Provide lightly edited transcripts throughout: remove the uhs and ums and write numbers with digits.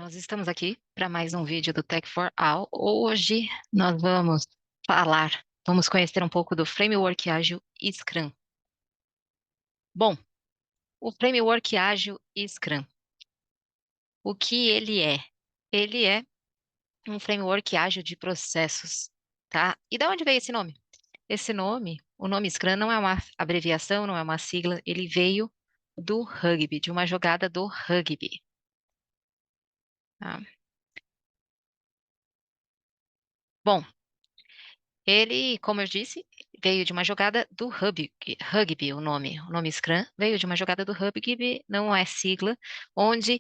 Nós estamos aqui para mais um vídeo do Tech for All. Hoje nós vamos conhecer um pouco do Framework Ágil e Scrum. Bom, o Framework Ágil e Scrum, o que ele é? Ele é um framework ágil de processos, tá? E de onde veio esse nome? Esse nome, o nome Scrum não é uma abreviação, não é uma sigla, ele veio do rugby, de uma jogada do rugby, tá? Bom, ele, como eu disse, veio de uma jogada do rugby, o nome Scrum veio de uma jogada do rugby, não é sigla, onde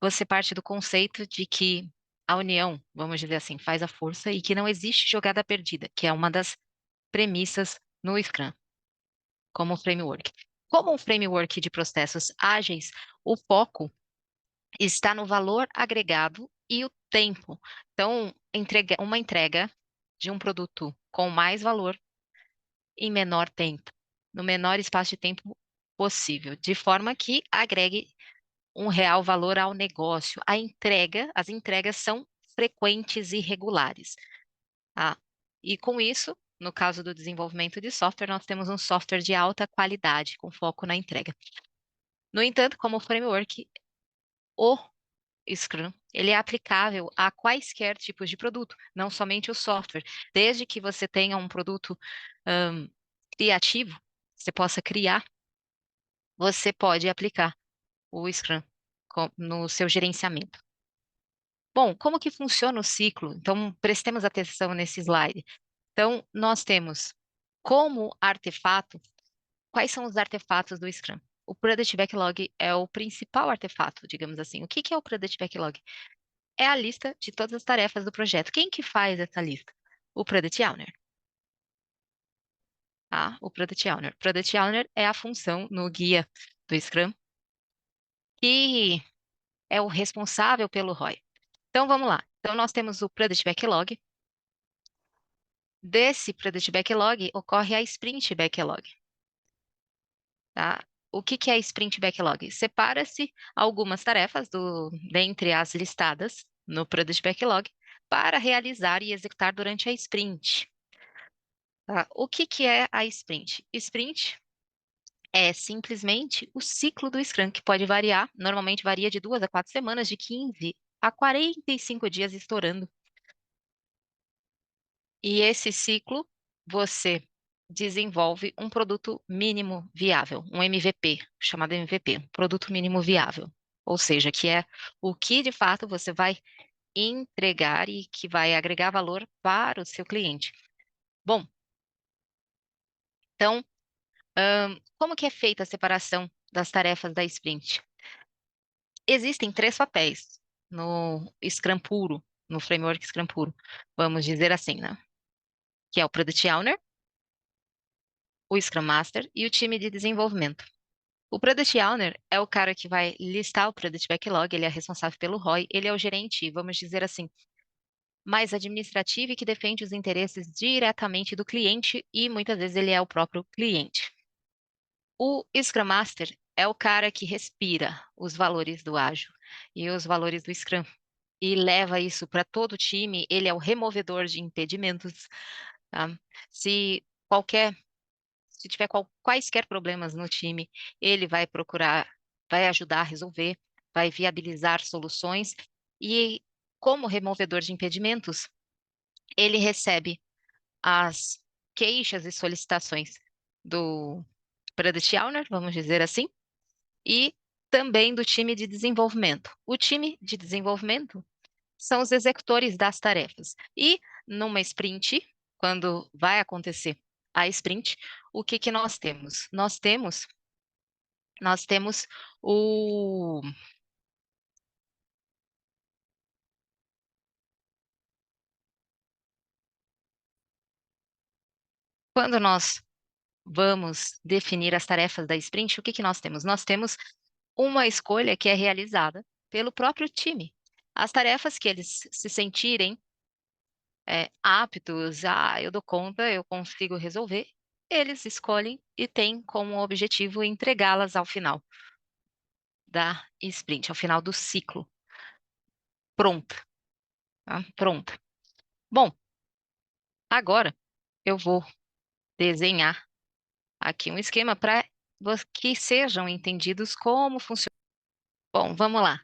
você parte do conceito de que a união, vamos dizer assim, faz a força e que não existe jogada perdida, que é uma das premissas no Scrum, como framework. Como um framework de processos ágeis, o foco está no valor agregado e o tempo. Então, uma entrega de um produto com mais valor em menor tempo, no menor espaço de tempo possível, de forma que agregue um real valor ao negócio. As entregas são frequentes e regulares, tá? E com isso, no caso do desenvolvimento de software, nós temos um software de alta qualidade, com foco na entrega. No entanto, como framework, o Scrum, ele é aplicável a quaisquer tipos de produto, não somente o software. Desde que você tenha um produto ãh, criativo, você possa criar, você pode aplicar o Scrum no seu gerenciamento. Bom, como que funciona o ciclo? Então, prestemos atenção nesse slide. Então, nós temos como artefato, quais são os artefatos do Scrum? O Product Backlog é o principal artefato, digamos assim. O que que é o Product Backlog? É a lista de todas as tarefas do projeto. Quem que faz essa lista? O Product Owner, tá? O Product Owner. Product Owner é a função no guia do Scrum que é o responsável pelo ROI. Então, vamos lá. Então, nós temos o Product Backlog. Desse Product Backlog ocorre a Sprint Backlog, tá? O que que é Sprint Backlog? Separa-se algumas tarefas dentre as listadas no Product Backlog para realizar e executar durante a sprint, tá? O que que é a sprint? Sprint é simplesmente o ciclo do Scrum, que pode variar, normalmente varia de 2 a 4 semanas, de 15 a 45 dias estourando. E esse ciclo, você desenvolve um produto mínimo viável, um MVP, chamado MVP, um produto mínimo viável. Ou seja, que é o que de fato você vai entregar e que vai agregar valor para o seu cliente. Bom, então, como que é feita a separação das tarefas da sprint? Existem 3 papéis no Scrum puro, no framework Scrum puro, vamos dizer assim, né? Que é o Product Owner, o Scrum Master e o time de desenvolvimento. O Product Owner é o cara que vai listar o Product Backlog, ele é responsável pelo ROI, ele é o gerente, vamos dizer assim, mais administrativo e que defende os interesses diretamente do cliente e muitas vezes ele é o próprio cliente. O Scrum Master é o cara que respira os valores do ágil e os valores do Scrum e leva isso para todo o time, ele é o removedor de impedimentos, tá? Se qualquer Se tiver quaisquer problemas no time, ele vai procurar, vai ajudar a resolver, vai viabilizar soluções e, como removedor de impedimentos, ele recebe as queixas e solicitações do Product Owner, vamos dizer assim, e também do time de desenvolvimento. O time de desenvolvimento são os executores das tarefas. E numa sprint, quando vai acontecer a sprint, o que que nós temos? Nós temos o quando nós vamos definir as tarefas da sprint, o que que nós temos? Nós temos uma escolha que é realizada pelo próprio time. As tarefas que eles se sentirem aptos, eu dou conta, eu consigo resolver, eles escolhem e têm como objetivo entregá-las ao final da sprint, ao final do ciclo. pronta, tá? Pronta. Bom, agora eu vou desenhar aqui um esquema para que sejam entendidos como funciona. Bom, vamos lá.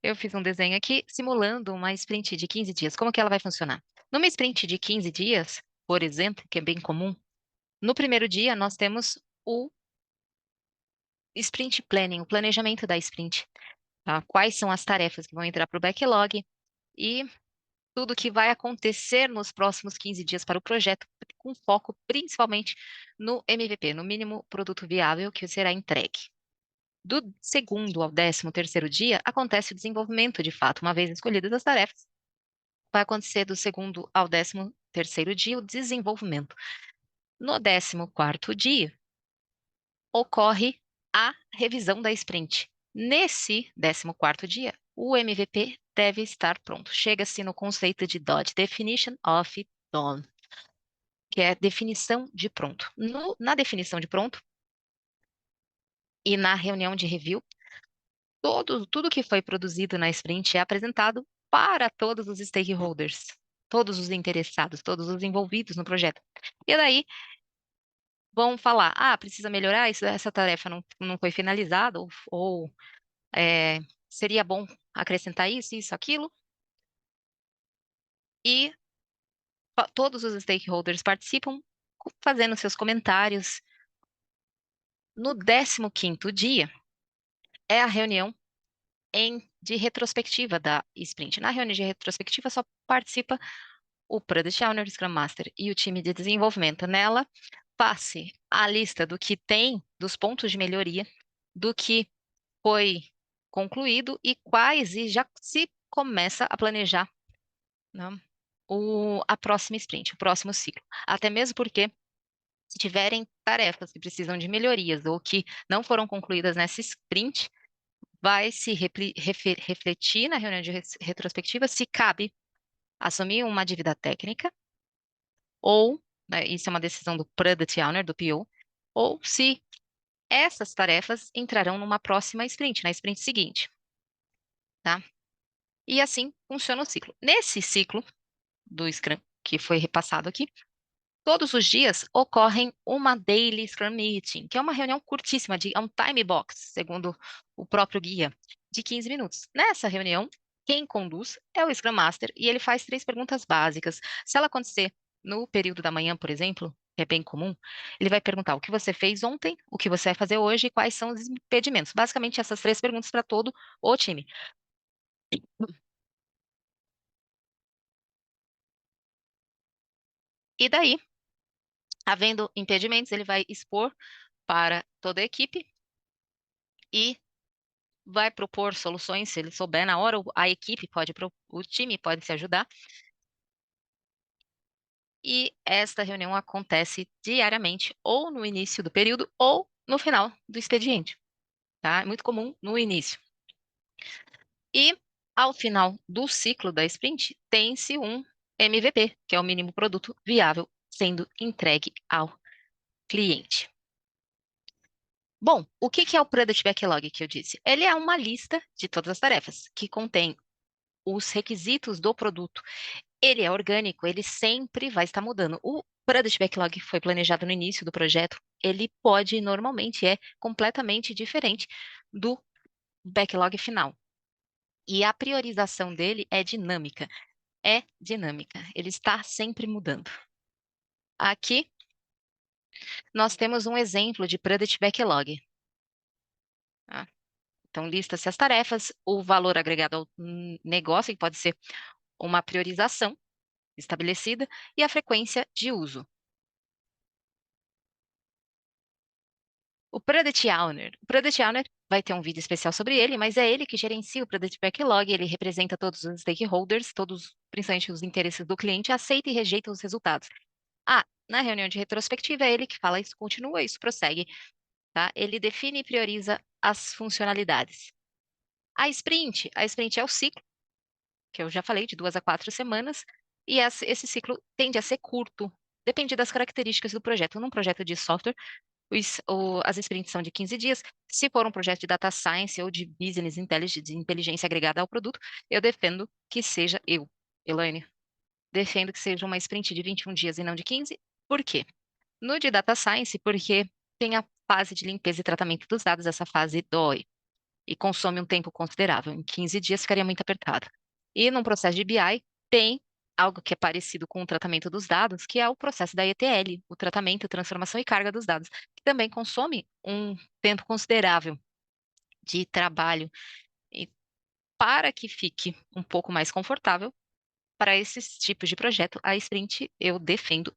Eu fiz um desenho aqui simulando uma sprint de 15 dias. Como que ela vai funcionar? Numa sprint de 15 dias, por exemplo, que é bem comum, no primeiro dia nós temos o sprint planning, o planejamento da sprint, tá? Quais são as tarefas que vão entrar para o backlog e tudo que vai acontecer nos próximos 15 dias para o projeto, com foco principalmente no MVP, no mínimo produto viável que será entregue. Do segundo ao 13º dia, acontece o desenvolvimento de fato. Uma vez escolhidas as tarefas, vai acontecer do segundo ao 13º dia o desenvolvimento. No 14º dia, ocorre a revisão da sprint. Nesse 14º dia, o MVP deve estar pronto. Chega-se no conceito de DOD, Definition of Done, que é definição de pronto. Na definição de pronto e na reunião de review, tudo que foi produzido na sprint é apresentado para todos os stakeholders, todos os interessados, todos os envolvidos no projeto. E daí vão falar, precisa melhorar, essa tarefa não foi finalizada, ou seria bom acrescentar isso, aquilo. E todos os stakeholders participam fazendo seus comentários. No 15º dia, é a reunião de retrospectiva da sprint. Na reunião de retrospectiva só participa o Product Owner, Scrum Master e o time de desenvolvimento. Nela, passe a lista do que tem, dos pontos de melhoria, do que foi concluído e quais, e já se começa a planejar, né, a próxima sprint, o próximo ciclo. Até mesmo porque, se tiverem tarefas que precisam de melhorias ou que não foram concluídas nessa sprint, vai se refletir na reunião de retrospectiva se cabe assumir uma dívida técnica ou, né, isso é uma decisão do Product Owner, do PO, ou se essas tarefas entrarão numa próxima sprint, na sprint seguinte, tá? E assim funciona o ciclo. Nesse ciclo do Scrum, que foi repassado aqui, todos os dias ocorrem uma Daily Scrum Meeting, que é uma reunião curtíssima, é um time box, segundo o próprio guia, de 15 minutos. Nessa reunião, quem conduz é o Scrum Master e ele faz 3 perguntas básicas. Se ela acontecer no período da manhã, por exemplo, que é bem comum, ele vai perguntar o que você fez ontem, o que você vai fazer hoje e quais são os impedimentos. Basicamente, essas 3 perguntas para todo o time. E daí, havendo impedimentos, ele vai expor para toda a equipe e vai propor soluções, se ele souber na hora, a equipe pode, o time pode se ajudar. E esta reunião acontece diariamente, ou no início do período, ou no final do expediente, tá? É muito comum no início. E ao final do ciclo da sprint, tem-se um MVP, que é o mínimo produto viável, sendo entregue ao cliente. Bom, o que que é o Product Backlog que eu disse? Ele é uma lista de todas as tarefas, que contém os requisitos do produto. Ele é orgânico, ele sempre vai estar mudando. O Product Backlog que foi planejado no início do projeto, ele pode, normalmente, é completamente diferente do backlog final. E a priorização dele é dinâmica. É dinâmica. Ele está sempre mudando. Aqui, nós temos um exemplo de Product Backlog, tá? Então, lista-se as tarefas, o valor agregado ao negócio, que pode ser uma priorização estabelecida, e a frequência de uso. O Product Owner vai ter um vídeo especial sobre ele, mas é ele que gerencia o Product Backlog, ele representa todos os stakeholders, todos, principalmente os interesses do cliente, aceita e rejeita os resultados. Na reunião de retrospectiva é ele que fala isso continua, isso prossegue, tá? Ele define e prioriza as funcionalidades. A sprint é o ciclo, que eu já falei, de 2 a 4 semanas, e esse ciclo tende a ser curto, depende das características do projeto. Num projeto de software, As sprints são de 15 dias. Se for um projeto de data science ou de business intelligence, de inteligência agregada ao produto, eu defendo que seja Elaine, defendo que seja uma sprint de 21 dias e não de 15. Por quê? No de data science, porque tem a fase de limpeza e tratamento dos dados, essa fase dói e consome um tempo considerável. Em 15 dias ficaria muito apertado. E num processo de BI, tem algo que é parecido com o tratamento dos dados, que é o processo da ETL, o tratamento, transformação e carga dos dados, que também consome um tempo considerável de trabalho. E para que fique um pouco mais confortável, para esses tipos de projeto, a sprint eu defendo,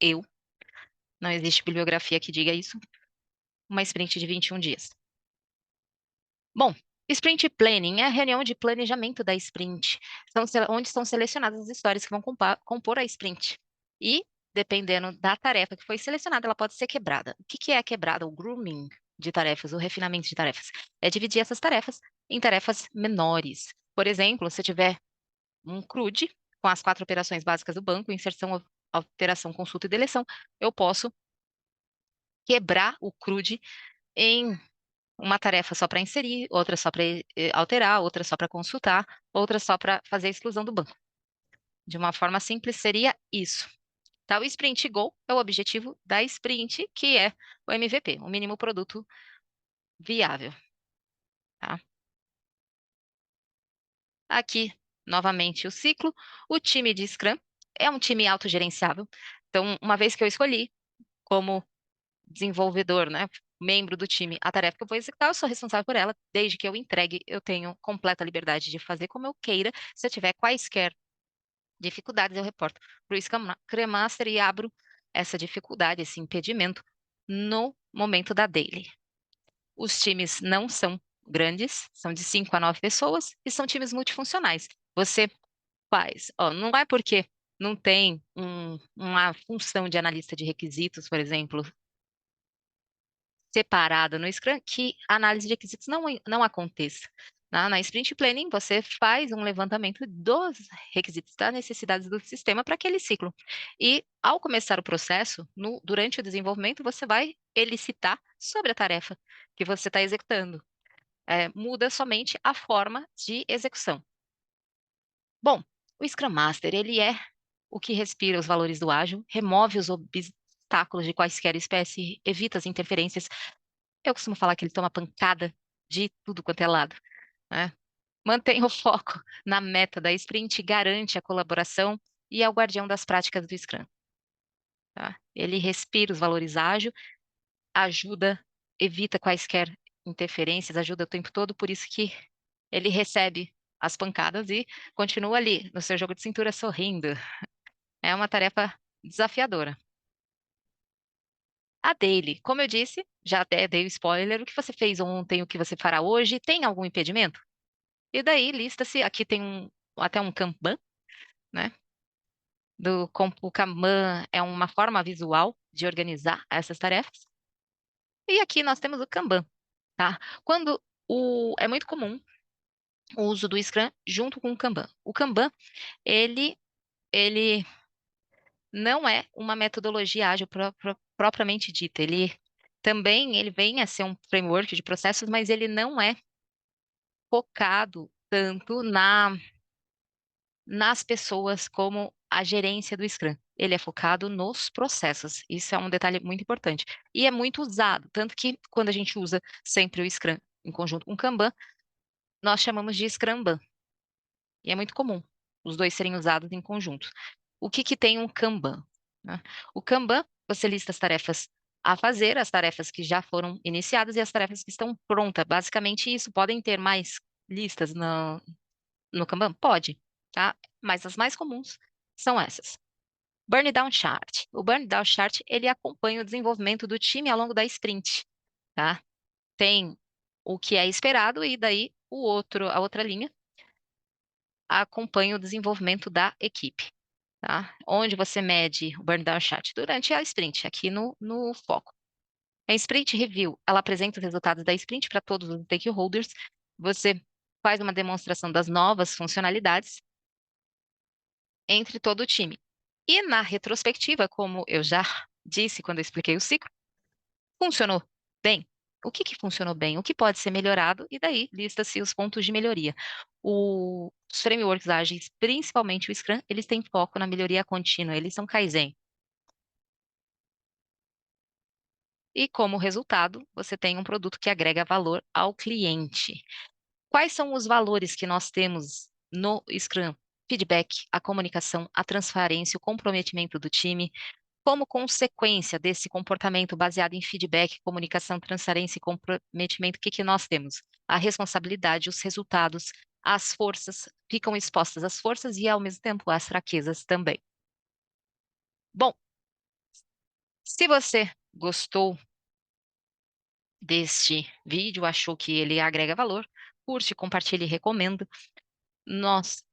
não existe bibliografia que diga isso, uma sprint de 21 dias. Bom, sprint planning é a reunião de planejamento da sprint, onde são selecionadas as histórias que vão compor a sprint. E, dependendo da tarefa que foi selecionada, ela pode ser quebrada. O que que é a quebrada? O grooming de tarefas, o refinamento de tarefas. É dividir essas tarefas em tarefas menores. Por exemplo, se tiver um CRUD com as 4 operações básicas do banco, inserção, alteração, consulta e deleção, eu posso quebrar o CRUD em uma tarefa só para inserir, outra só para alterar, outra só para consultar, outra só para fazer a exclusão do banco. De uma forma simples, seria isso. Tá? O Sprint Goal é o objetivo da sprint, que é o MVP, o mínimo produto viável. Tá? Aqui, novamente, o ciclo. O time de Scrum é um time autogerenciável. Então, uma vez que eu escolhi como desenvolvedor, né, membro do time, a tarefa que eu vou executar, eu sou responsável por ela, desde que eu entregue, eu tenho completa liberdade de fazer como eu queira. Se eu tiver quaisquer dificuldades, eu reporto para o Scrum Master e abro essa dificuldade, esse impedimento, no momento da daily. Os times não são grandes, são de 5 a 9 pessoas e são times multifuncionais. Você faz, ó, não é porque não tem uma função de analista de requisitos, por exemplo, separada no Scrum, que a análise de requisitos não aconteça. Na Sprint Planning, você faz um levantamento dos requisitos, das necessidades do sistema para aquele ciclo. E, ao começar o processo, durante o desenvolvimento, você vai elicitar sobre a tarefa que você está executando. Muda somente a forma de execução. Bom, o Scrum Master, ele é o que respira os valores do ágil, remove os obstáculos de quaisquer espécie, evita as interferências. Eu costumo falar que ele toma pancada de tudo quanto é lado, né? Mantém o foco na meta da sprint, garante a colaboração e é o guardião das práticas do Scrum, tá? Ele respira os valores ágil, ajuda, evita quaisquer interferências, ajuda o tempo todo, por isso que ele recebe as pancadas e continua ali no seu jogo de cintura sorrindo. É uma tarefa desafiadora. A daily, como eu disse, já até dei o spoiler, o que você fez ontem, o que você fará hoje, tem algum impedimento? E daí lista-se, aqui tem até um Kanban, né? O Kanban é uma forma visual de organizar essas tarefas. E aqui nós temos o Kanban, tá? É muito comum o uso do Scrum junto com o Kanban. O Kanban, ele não é uma metodologia ágil propriamente dita. Ele vem a ser um framework de processos, mas ele não é focado tanto nas pessoas como a gerência do Scrum. Ele é focado nos processos. Isso é um detalhe muito importante. E é muito usado, tanto que quando a gente usa sempre o Scrum em conjunto com o Kanban, nós chamamos de Scrumban. E é muito comum os dois serem usados em conjunto. O que que tem um Kanban, né? O Kanban, você lista as tarefas a fazer, as tarefas que já foram iniciadas e as tarefas que estão prontas. Basicamente isso. Podem ter mais listas no Kanban? Pode, tá? Mas as mais comuns são essas. Burn Down Chart. O Burn Down Chart, ele acompanha o desenvolvimento do time ao longo da sprint, tá? Tem o que é esperado e daí a outra linha acompanha o desenvolvimento da equipe, tá? Onde você mede o Burn Down Chart? Durante a sprint, aqui no foco. A Sprint Review, ela apresenta os resultados da sprint para todos os stakeholders. Você faz uma demonstração das novas funcionalidades entre todo o time. E na retrospectiva, como eu já disse quando eu expliquei o ciclo, funcionou. bem? O que que funcionou bem? O que pode ser melhorado? E daí lista-se os pontos de melhoria. Os frameworks ágeis, principalmente o Scrum, eles têm foco na melhoria contínua, eles são Kaizen. E como resultado, você tem um produto que agrega valor ao cliente. Quais são os valores que nós temos no Scrum? Feedback, a comunicação, a transparência, o comprometimento do time. Como consequência desse comportamento baseado em feedback, comunicação, transparência e comprometimento, o que que nós temos? A responsabilidade, os resultados, as forças, ficam expostas às forças e, ao mesmo tempo, às fraquezas também. Bom, se você gostou deste vídeo, achou que ele agrega valor, curte, compartilhe e recomenda. Nós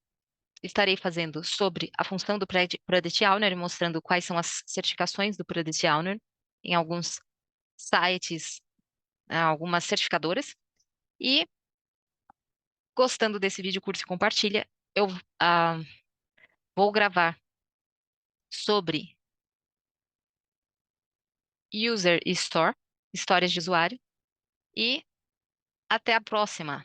estarei fazendo sobre a função do Product Owner, mostrando quais são as certificações do Product Owner em alguns sites, algumas certificadoras. E gostando desse vídeo, curte e compartilha. Eu ah, vou gravar sobre User Store, histórias de usuário. E até a próxima.